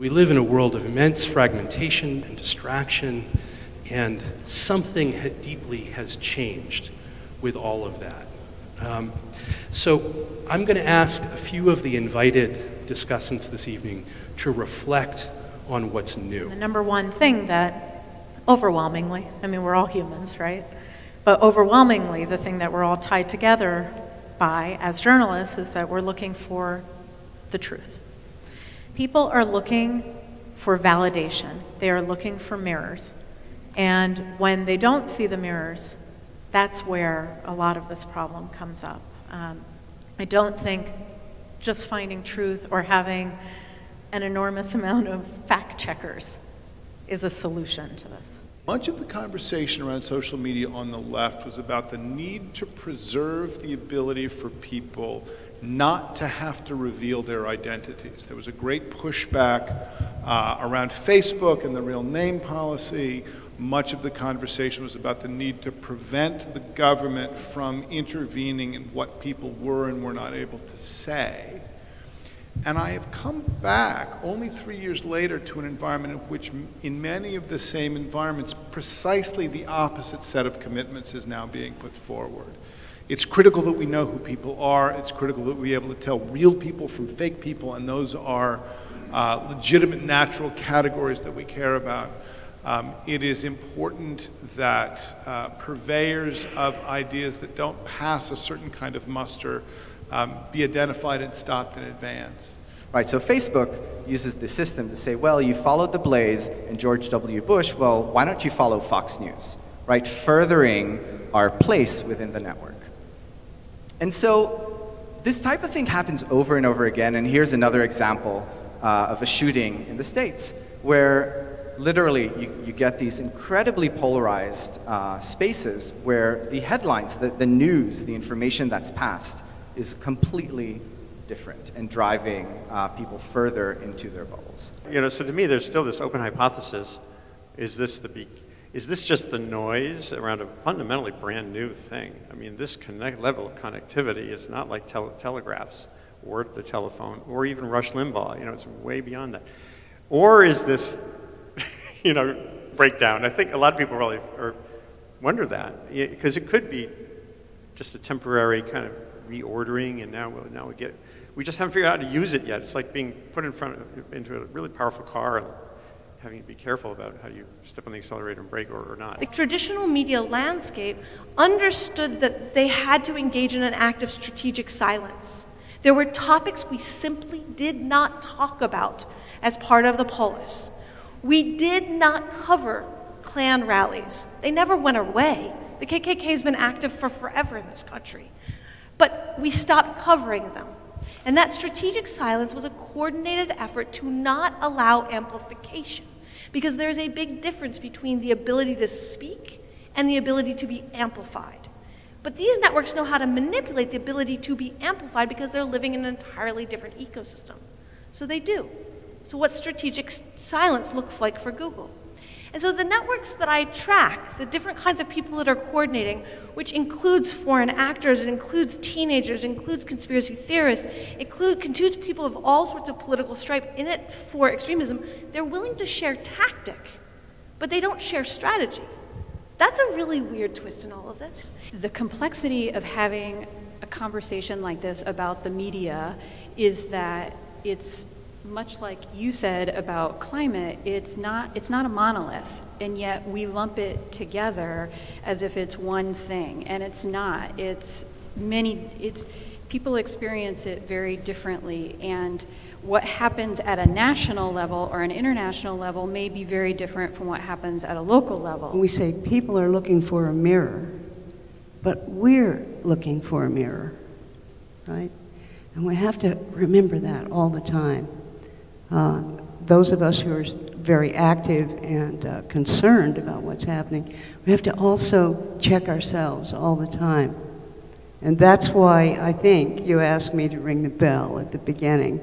We live in a world of immense fragmentation and distraction, and something deeply has changed with all of that. So I'm going to ask a few of the invited discussants this evening to reflect on what's new. The number one thing that overwhelmingly, I mean, we're all humans, right? But overwhelmingly, the thing that we're all tied together by as journalists is that we're looking for the truth. People are looking for validation. They are looking for mirrors. And when they don't see the mirrors, that's where a lot of this problem comes up. I don't think just finding truth or having an enormous amount of fact checkers is a solution to this. Much of the conversation around social media on the left was about the need to preserve the ability for people not to have to reveal their identities. There was a great pushback around Facebook and the real name policy. Much of the conversation was about the need to prevent the government from intervening in what people were and were not able to say. And I have come back only 3 years later to an environment in which, in many of the same environments, precisely the opposite set of commitments is now being put forward. It's critical that we know who people are. It's critical that we be able to tell real people from fake people, and those are legitimate, natural categories that we care about. It is important that purveyors of ideas that don't pass a certain kind of muster be identified and stopped in advance. Right, so Facebook uses the system to say, well, you followed the Blaze and George W. Bush, well, why don't you follow Fox News, right? Furthering our place within the network. And so this type of thing happens over and over again, and here's another example of a shooting in the States where literally you get these incredibly polarized spaces where the headlines, the news, the information that's passed is completely different and driving people further into their bubbles. You know, so to me, there's still this open hypothesis: is this just the noise around a fundamentally brand new thing? I mean, this level of connectivity is not like telegraphs or the telephone or even Rush Limbaugh. You know, it's way beyond that. Or is this, you know, breakdown? I think a lot of people really wonder that, because it could be just a temporary kind of reordering, and now we just haven't figured out how to use it yet. It's like being put into a really powerful car and having to be careful about how you step on the accelerator and brake or not. The traditional media landscape understood that they had to engage in an act of strategic silence. There were topics we simply did not talk about as part of the polis. We did not cover Klan rallies. They never went away. The KKK has been active for forever in this country. But we stopped covering them. And that strategic silence was a coordinated effort to not allow amplification, because there's a big difference between the ability to speak and the ability to be amplified. But these networks know how to manipulate the ability to be amplified because they're living in an entirely different ecosystem. So they do. So what's strategic silence look like for Google? And so the networks that I track, the different kinds of people that are coordinating, which includes foreign actors, it includes teenagers, it includes conspiracy theorists, it includes people of all sorts of political stripe in it for extremism, they're willing to share tactic, but they don't share strategy. That's a really weird twist in all of this. The complexity of having a conversation like this about the media is that it's much like you said about climate, it's not a monolith, and yet we lump it together as if it's one thing, and it's not. People experience it very differently, and what happens at a national level or an international level may be very different from what happens at a local level. We say people are looking for a mirror, but we're looking for a mirror, right? And we have to remember that all the time. Those of us who are very active and concerned about what's happening, we have to also check ourselves all the time. And that's why I think you asked me to ring the bell at the beginning.